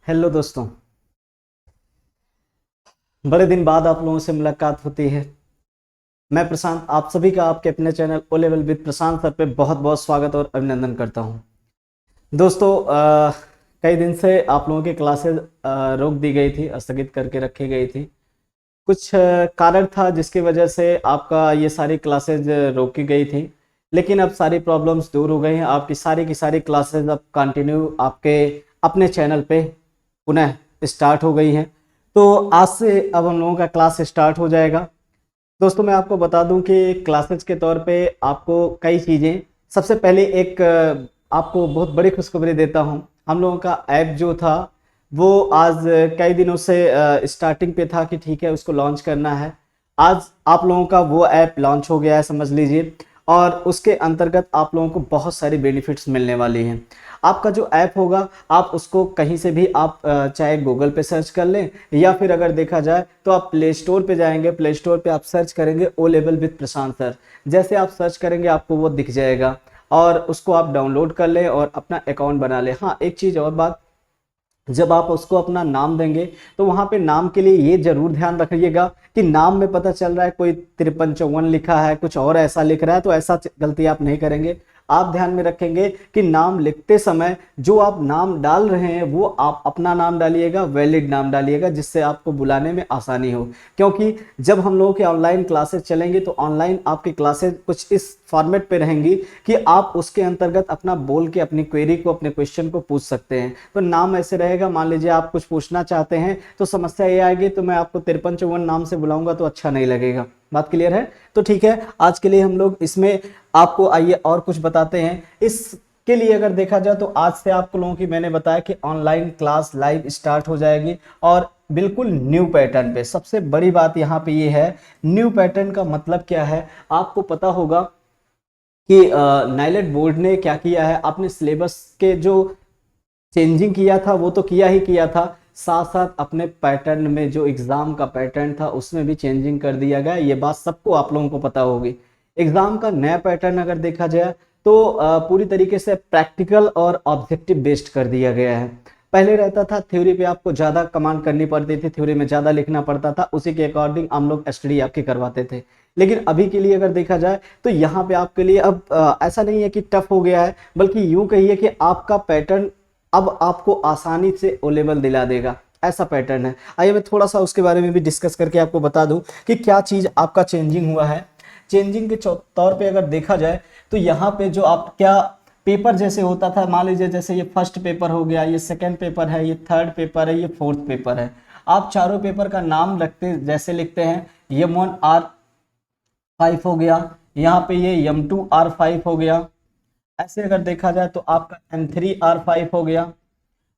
Hello दोस्तों। बड़े दिन बाद आप लोगों से मुलाकात होती है। मैं प्रशांत आप सभी का आपके अपने channel O level with Prashant sir पे बहुत बहुत स्वागत और अभिनंदन करता हूं। दोस्तों, कई दिन से आप लोगों की क्लासेस रोक दी गई थी, स्थगित करके रखी गई थी। कुछ कारण था जिसकी वजह से आपका ये सारी क्लासेज रोकी गई थी, लेकिन अब सारी प्रॉब्लम्स दूर हो गई हैं। आपकी सारी की सारी क्लासेज अब कंटिन्यू आपके अपने चैनल पे पुनः स्टार्ट हो गई हैं। तो आज से अब हम लोगों का क्लास स्टार्ट हो जाएगा। दोस्तों, मैं आपको बता दूं कि क्लासेज के तौर पे आपको कई चीज़ें, सबसे पहले एक आपको बहुत बड़ी खुशखबरी देता हूं। हम लोगों का ऐप जो था वो आज कई दिनों से स्टार्टिंग पे था कि ठीक है उसको लॉन्च करना है। आज आप लोगों का वो ऐप लॉन्च हो गया है, समझ लीजिए। और उसके अंतर्गत आप लोगों को बहुत सारी बेनिफिट्स मिलने वाली हैं। आपका जो ऐप होगा आप उसको कहीं से भी आप चाहे गूगल पे सर्च कर लें, या फिर अगर देखा जाए तो आप प्ले स्टोर पे जाएंगे, प्ले स्टोर पे आप सर्च करेंगे O level with Prashant sir. जैसे आप सर्च करेंगे आपको वो दिख जाएगा और उसको आप डाउनलोड कर लें और अपना अकाउंट बना लें। हाँ, एक चीज़ और बात, जब आप उसको अपना नाम देंगे तो वहां पे नाम के लिए ये जरूर ध्यान रखिएगा कि नाम में पता चल रहा है कोई 5354 लिखा है, कुछ और ऐसा लिख रहा है, तो ऐसा गलती आप नहीं करेंगे। आप ध्यान में रखेंगे कि नाम लिखते समय जो आप नाम डाल रहे हैं वो आप अपना नाम डालिएगा, वैलिड नाम डालिएगा, जिससे आपको बुलाने में आसानी हो। क्योंकि जब हम लोगों की ऑनलाइन क्लासेस चलेंगे तो ऑनलाइन आपकी क्लासेस कुछ इस फॉर्मेट पे रहेंगी कि आप उसके अंतर्गत अपना बोल के अपनी क्वेरी को, अपने क्वेश्चन को पूछ सकते हैं। तो नाम ऐसे रहेगा, मान लीजिए आप कुछ पूछना चाहते हैं तो समस्या ये आएगी तो मैं आपको 5354 नाम से बुलाऊंगा तो अच्छा नहीं लगेगा। बात क्लियर है? तो ठीक है, आज के लिए हम लोग इसमें आपको आइए और कुछ बताते हैं। इसके लिए अगर देखा जाए तो आज से आप लोगों की मैंने बताया कि ऑनलाइन क्लास लाइव स्टार्ट हो जाएगी और बिल्कुल न्यू पैटर्न पे। सबसे बड़ी बात यहाँ पे ये है, न्यू पैटर्न का मतलब क्या है आपको पता होगा कि नाइलेट बोर्ड ने क्या किया है, आपने सिलेबस के जो चेंजिंग किया था वो तो किया ही किया था, साथ साथ अपने पैटर्न में जो एग्जाम का पैटर्न था उसमें भी चेंजिंग कर दिया गया। ये बात सबको आप लोगों को पता होगी। एग्जाम का नया पैटर्न अगर देखा जाए तो पूरी तरीके से प्रैक्टिकल और ऑब्जेक्टिव बेस्ड कर दिया गया है। पहले रहता था थ्योरी पे आपको ज़्यादा कमांड करनी पड़ती थी, थ्योरी में ज़्यादा लिखना पड़ता था, उसी के अकॉर्डिंग हम लोग स्टडी आपकी करवाते थे। लेकिन अभी के लिए अगर देखा जाए तो यहाँ पे आपके लिए अब ऐसा नहीं है कि टफ हो गया है, बल्कि यूं कहिए कि आपका पैटर्न अब आपको आसानी से ओ लेवल दिला देगा, ऐसा पैटर्न है। आइए मैं थोड़ा सा उसके बारे में भी डिस्कस करके आपको बता दूं कि क्या चीज़ आपका चेंजिंग हुआ है। चेंजिंग के तौर पे अगर देखा जाए तो यहाँ पे जो आप क्या पेपर जैसे होता था, मान लीजिए जैसे ये फर्स्ट पेपर हो गया, ये सेकंड पेपर है, ये थर्ड पेपर है, ये फोर्थ पेपर है। आप चारों पेपर का नाम रखते जैसे लिखते हैं, M1R5 हो गया, यहाँ पे ये M2R5 हो गया। ऐसे अगर देखा जाए तो आपका M3R5 हो गया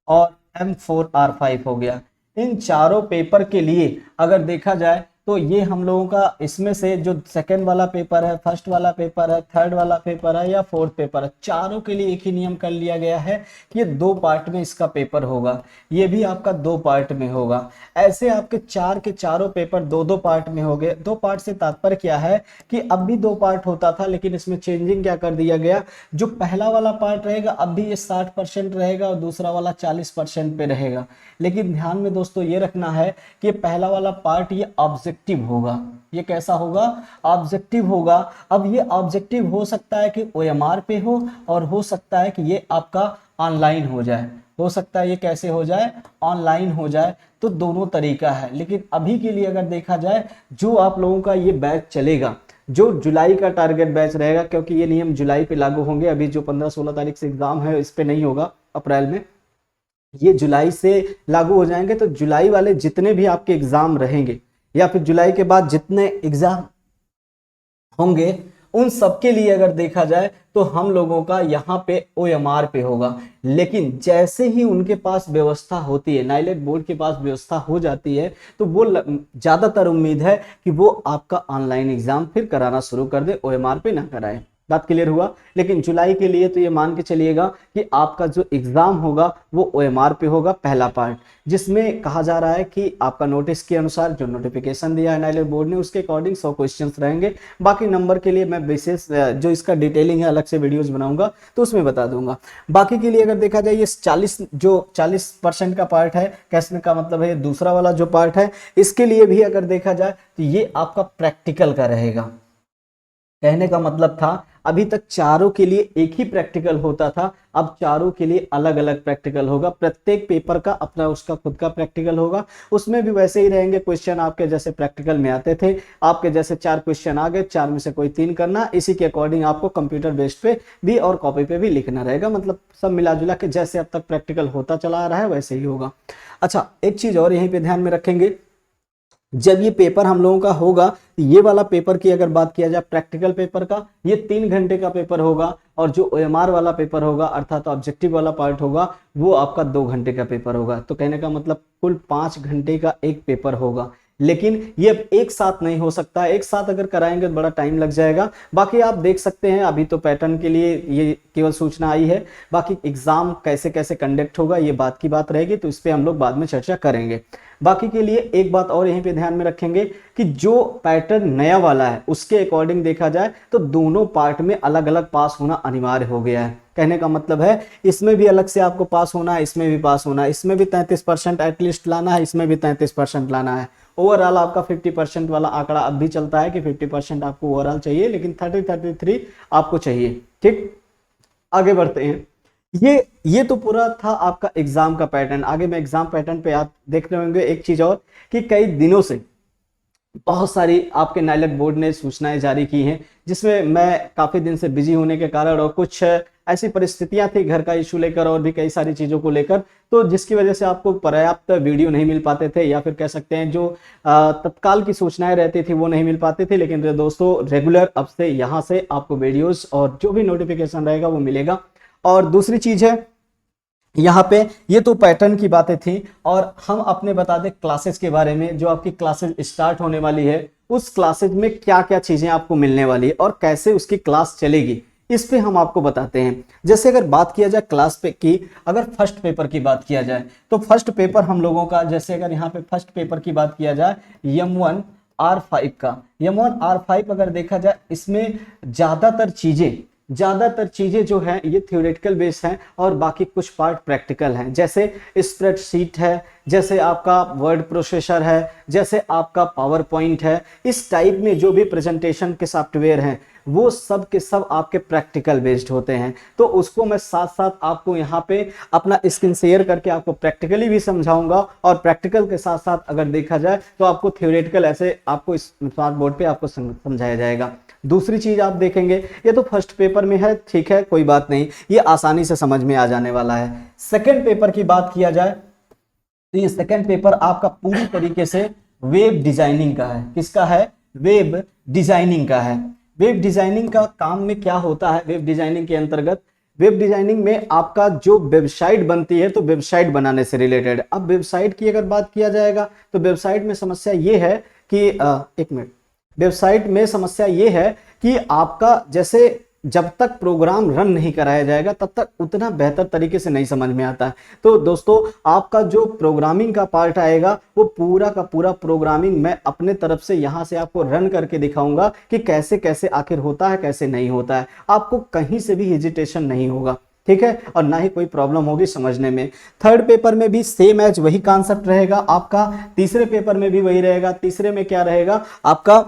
और M4R5 हो गया। इन चारों पेपर के लिए अगर देखा जाए तो ये हम लोगों का इसमें से जो सेकंड वाला पेपर है, फर्स्ट वाला पेपर है, थर्ड वाला पेपर है या फोर्थ पेपर है, चारों के लिए एक ही नियम कर लिया गया है कि ये दो पार्ट में इसका पेपर होगा। ये भी आपका दो पार्ट में होगा। ऐसे आपके चार के चारों पेपर दो दो पार्ट में हो गए। दो पार्ट से तात्पर्य क्या है कि अब भी दो पार्ट होता था, लेकिन इसमें चेंजिंग क्या कर दिया गया, जो पहला वाला पार्ट रहेगा अब भी ये 60% रहेगा और दूसरा वाला 40% पे रहेगा। लेकिन ध्यान में दोस्तों ये रखना है कि पहला वाला पार्ट ये ऑब्जेक्टिव होगा। ये कैसा होगा? ऑब्जेक्टिव होगा। अब ये ऑब्जेक्टिव हो सकता है कि ओएमआर पे हो और हो सकता है कि ये आपका ऑनलाइन हो जाए। हो सकता है ये कैसे हो जाए? ऑनलाइन हो जाए। तो दोनों तरीका है। लेकिन अभी के लिए अगर देखा जाए जो आप लोगों का ये बैच चलेगा, जो जुलाई का टारगेट बैच रहेगा, क्योंकि ये नियम जुलाई पे लागू होंगे, अभी जो 15-16 तारीख से एग्जाम है इस पे नहीं होगा, अप्रैल में, ये जुलाई से लागू हो जाएंगे। तो जुलाई वाले जितने भी आपके एग्जाम रहेंगे या फिर जुलाई के बाद जितने एग्जाम होंगे उन सबके लिए अगर देखा जाए तो हम लोगों का यहाँ पे ओएमआर पे होगा। लेकिन जैसे ही उनके पास व्यवस्था होती है, नाइलेट बोर्ड के पास व्यवस्था हो जाती है, तो वो ज्यादातर उम्मीद है कि वो आपका ऑनलाइन एग्जाम फिर कराना शुरू कर दे, ओएमआर पे ना कराए। बात क्लियर हुआ। लेकिन जुलाई के लिए तो ये मान के चलिएगा कि आपका जो एग्जाम होगा वो OMR पे होगा, पहला पार्ट, जिसमें कहा जा रहा है कि आपका नोटिस के अनुसार जो नोटिफिकेशन दिया है NILET बोर्ड ने उसके अकॉर्डिंग 100 क्वेश्चंस रहेंगे। बाकी नंबर के लिए मैं विशेष जो इसका डिटेलिंग है अलग से वीडियोस बनाऊंगा तो उसमें बता दूंगा। बाकी के लिए अगर देखा जाए ये 40% का पार्ट है, कहने का मतलब है दूसरा वाला जो पार्ट है, इसके लिए भी अगर देखा जाए तो ये आपका प्रैक्टिकल का रहेगा। कहने का मतलब था अभी तक चारों के लिए एक ही प्रैक्टिकल होता था, अब चारों के लिए अलग अलग प्रैक्टिकल होगा। प्रत्येक पेपर का अपना उसका खुद का प्रैक्टिकल होगा। उसमें भी वैसे ही रहेंगे क्वेश्चन आपके जैसे प्रैक्टिकल में आते थे, आपके जैसे 4 क्वेश्चन आ गए, 4 में से कोई 3 करना, इसी के अकॉर्डिंग आपको कंप्यूटर बेस्ड पे भी और कॉपी पे भी लिखना रहेगा। मतलब सब मिला जुला के जैसे अब तक प्रैक्टिकल होता चला आ रहा है वैसे ही होगा। अच्छा, एक चीज और यहीं पे ध्यान में रखेंगे, जब ये पेपर हम लोगों का होगा, ये वाला पेपर की अगर बात किया जाए प्रैक्टिकल पेपर का, ये 3 घंटे का पेपर होगा, और जो OMR वाला पेपर होगा अर्थात ऑब्जेक्टिव वाला पार्ट होगा वो आपका 2 घंटे का पेपर होगा। तो कहने का मतलब कुल 5 घंटे का एक पेपर होगा। लेकिन ये एक साथ नहीं हो सकता, एक साथ अगर कराएंगे तो बड़ा टाइम लग जाएगा। बाकी आप देख सकते हैं अभी तो पैटर्न के लिए ये केवल सूचना आई है, बाकी एग्जाम कैसे कैसे कंडक्ट होगा ये बात की बात रहेगी, तो इस पे हम लोग बाद में चर्चा करेंगे। बाकी के लिए एक बात और यहीं पे ध्यान में रखेंगे कि जो पैटर्न नया वाला है उसके अकॉर्डिंग देखा जाए तो दोनों पार्ट में अलग अलग पास होना अनिवार्य हो गया है। कहने का मतलब है इसमें भी अलग से आपको पास होना है, इसमें भी पास होना है, इसमें भी 33% एटलीस्ट लाना है, इसमें भी 33% लाना है। ओवरऑल आपका 50% वाला आंकड़ा अब भी चलता है कि 50% आपको ओवरऑल चाहिए, लेकिन 33 आपको चाहिए। ठीक, आगे बढ़ते हैं। ये तो पूरा था आपका एग्जाम का पैटर्न। आगे मैं एग्जाम पैटर्न पे आप देख रहे होंगे एक चीज और कि कई दिनों से बहुत सारी आपके NILET बोर्ड ने सूचनाएं जारी की हैं, जिसमें मैं काफी दिन से बिजी होने के कारण और कुछ ऐसी परिस्थितियां थी घर का इशू लेकर और भी कई सारी चीजों को लेकर, तो जिसकी वजह से आपको पर्याप्त वीडियो नहीं मिल पाते थे, या फिर कह सकते हैं जो तत्काल की सूचनाएं रहती थी वो नहीं मिल पाते थे। लेकिन दोस्तों रेगुलर अब से यहाँ से आपको वीडियोस और जो भी नोटिफिकेशन रहेगा वो मिलेगा। और दूसरी चीज है यहाँ पे, ये तो पैटर्न की बातें थी, और हम अपने बता दें क्लासेस के बारे में। जो आपकी क्लासेस स्टार्ट होने वाली है उस क्लासेस में क्या क्या चीजें आपको मिलने वाली है और कैसे उसकी क्लास चलेगी, इस पे हम आपको बताते हैं। जैसे अगर बात किया जाए क्लास पे की, अगर फर्स्ट पेपर की बात किया जाए तो फर्स्ट पेपर हम लोगों का, जैसे अगर यहाँ पे फर्स्ट पेपर की बात किया जाए M1R5 का, M1R5 अगर देखा जाए इसमें ज्यादातर चीजें जो है ये थ्योरेटिकल बेस हैं और बाकी कुछ पार्ट प्रैक्टिकल हैं। जैसे स्प्रेडशीट है, जैसे आपका वर्ड प्रोसेसर है, जैसे आपका पावर पॉइंट है, इस टाइप में जो भी प्रेजेंटेशन के सॉफ्टवेयर हैं वो सब के सब आपके प्रैक्टिकल बेस्ड होते हैं। तो उसको मैं साथ साथ आपको यहाँ पे अपना स्क्रीन शेयर करके आपको प्रैक्टिकली भी समझाऊंगा, और प्रैक्टिकल के साथ साथ अगर देखा जाए तो आपको थ्योरेटिकल ऐसे आपको इस स्मार्ट बोर्ड पे आपको समझाया जाएगा। दूसरी चीज आप देखेंगे, ये तो फर्स्ट पेपर में है, ठीक है कोई बात नहीं, ये आसानी से समझ में आ जाने वाला है। सेकेंड पेपर की बात किया जाए तो ये सेकेंड पेपर आपका पूरी तरीके से वेब डिजाइनिंग का है। किसका है? वेब डिजाइनिंग का है। वेब डिजाइनिंग का काम में क्या होता है? वेब डिजाइनिंग के अंतर्गत, वेब डिजाइनिंग में आपका जो वेबसाइट बनती है तो वेबसाइट बनाने से रिलेटेड। अब वेबसाइट की अगर बात किया जाएगा तो वेबसाइट में समस्या ये है कि एक मिनट, वेबसाइट में समस्या ये है कि आपका जैसे जब तक प्रोग्राम रन नहीं कराया जाएगा तब तक उतना बेहतर तरीके से नहीं समझ में आता है। तो दोस्तों आपका जो प्रोग्रामिंग का पार्ट आएगा वो पूरा का पूरा प्रोग्रामिंग मैं अपने तरफ से यहाँ से आपको रन करके दिखाऊंगा कि कैसे कैसे आखिर होता है, कैसे नहीं होता है। आपको कहीं से भी हेजिटेशन नहीं होगा, ठीक है, और ना ही कोई प्रॉब्लम होगी समझने में। थर्ड पेपर में भी सेम एज वही कॉन्सेप्ट रहेगा आपका, तीसरे पेपर में भी वही रहेगा। तीसरे में क्या रहेगा आपका?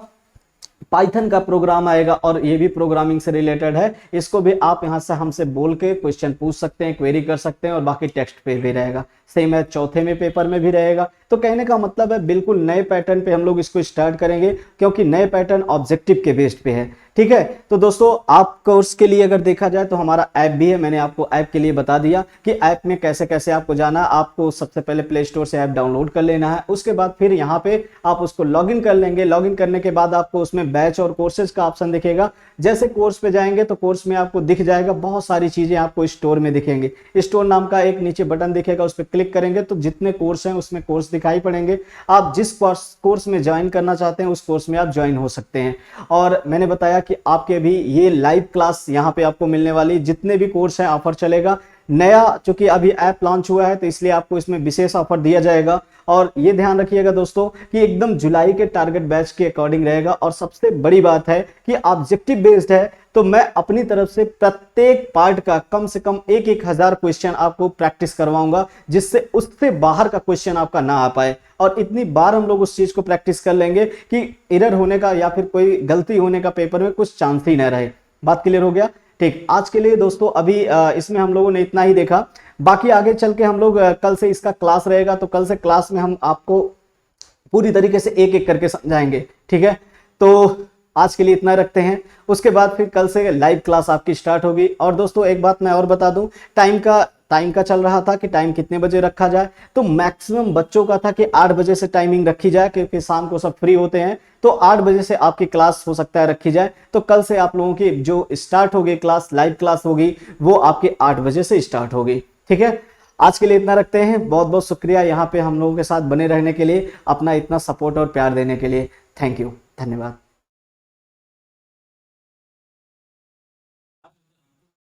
पाइथन का प्रोग्राम आएगा और ये भी प्रोग्रामिंग से रिलेटेड है। इसको भी आप यहाँ से हमसे बोल के क्वेश्चन पूछ सकते हैं, क्वेरी कर सकते हैं, और बाकी टेक्स्ट पे भी रहेगा। सेम है चौथे में पेपर में भी रहेगा। तो कहने का मतलब है बिल्कुल नए पैटर्न पे हम लोग इसको स्टार्ट करेंगे, क्योंकि नए पैटर्न ऑब्जेक्टिव के बेस्ड पे है, ठीक है। तो दोस्तों आप कोर्स के लिए अगर देखा जाए तो हमारा ऐप भी है, मैंने आपको ऐप के लिए बता दिया कि ऐप में कैसे कैसे आपको जाना। आपको सबसे पहले प्ले स्टोर से ऐप डाउनलोड कर लेना है, उसके बाद फिर यहाँ पे आप उसको लॉगिन कर लेंगे। लॉगिन करने के बाद आपको उसमें बैच और कोर्सेज का ऑप्शन दिखेगा। जैसे कोर्स पे जाएंगे तो कोर्स में आपको दिख जाएगा बहुत सारी चीजें आपको स्टोर में दिखेंगे। स्टोर नाम का एक नीचे बटन दिखेगा, उस पर क्लिक करेंगे तो जितने कोर्स हैं उसमें कोर्स दिखाई पड़ेंगे। आप जिस कोर्स में ज्वाइन करना चाहते हैं उस कोर्स में आप ज्वाइन हो सकते हैं। और मैंने बताया कि आपके भी ये लाइव क्लास यहाँ पे आपको मिलने वाली, जितने भी कोर्स हैं ऑफर चलेगा। नया चूंकि अभी ऐप लॉन्च हुआ है तो इसलिए आपको इसमें विशेष ऑफर दिया जाएगा। और ये ध्यान रखिएगा दोस्तों कि एकदम जुलाई के टारगेट बैच के अकॉर्डिंग रहेगा। और सबसे बड़ी बात है कि ऑब्जेक्टिव बेस्ड है, तो मैं अपनी तरफ से प्रत्येक पार्ट का कम से कम 1,000 क्वेश्चन आपको प्रैक्टिस करवाऊंगा, जिससे उससे बाहर का क्वेश्चन आपका ना आ पाए। और इतनी बार हम लोग उस चीज को प्रैक्टिस कर लेंगे कि एरर होने का या फिर कोई गलती होने का पेपर में कुछ चांस ही ना रहे। बात क्लियर हो गया? ठीक, आज के लिए दोस्तों अभी इसमें हम लोगों ने इतना ही देखा। बाकी आगे चल के हम लोग कल से इसका क्लास रहेगा, तो कल से क्लास में हम आपको पूरी तरीके से एक एक करके समझाएंगे। ठीक है, तो आज के लिए इतना रखते हैं। उसके बाद फिर कल से लाइव क्लास आपकी स्टार्ट होगी। और दोस्तों एक बात मैं और बता दूं, टाइम का चल रहा था कि टाइम कितने बजे रखा जाए, तो मैक्सिमम बच्चों का था कि 8 बजे से टाइमिंग रखी जाए, क्योंकि शाम को सब फ्री होते हैं। तो 8 बजे से आपकी क्लास हो सकता है रखी जाए। तो कल से आप लोगों की जो स्टार्ट होगी क्लास, लाइव क्लास होगी, वो आपकी 8 बजे से स्टार्ट होगी। ठीक है, आज के लिए इतना रखते हैं। बहुत बहुत शुक्रिया यहाँ पे हम लोगों के साथ बने रहने के लिए, अपना इतना सपोर्ट और प्यार देने के लिए। थैंक यू, धन्यवाद।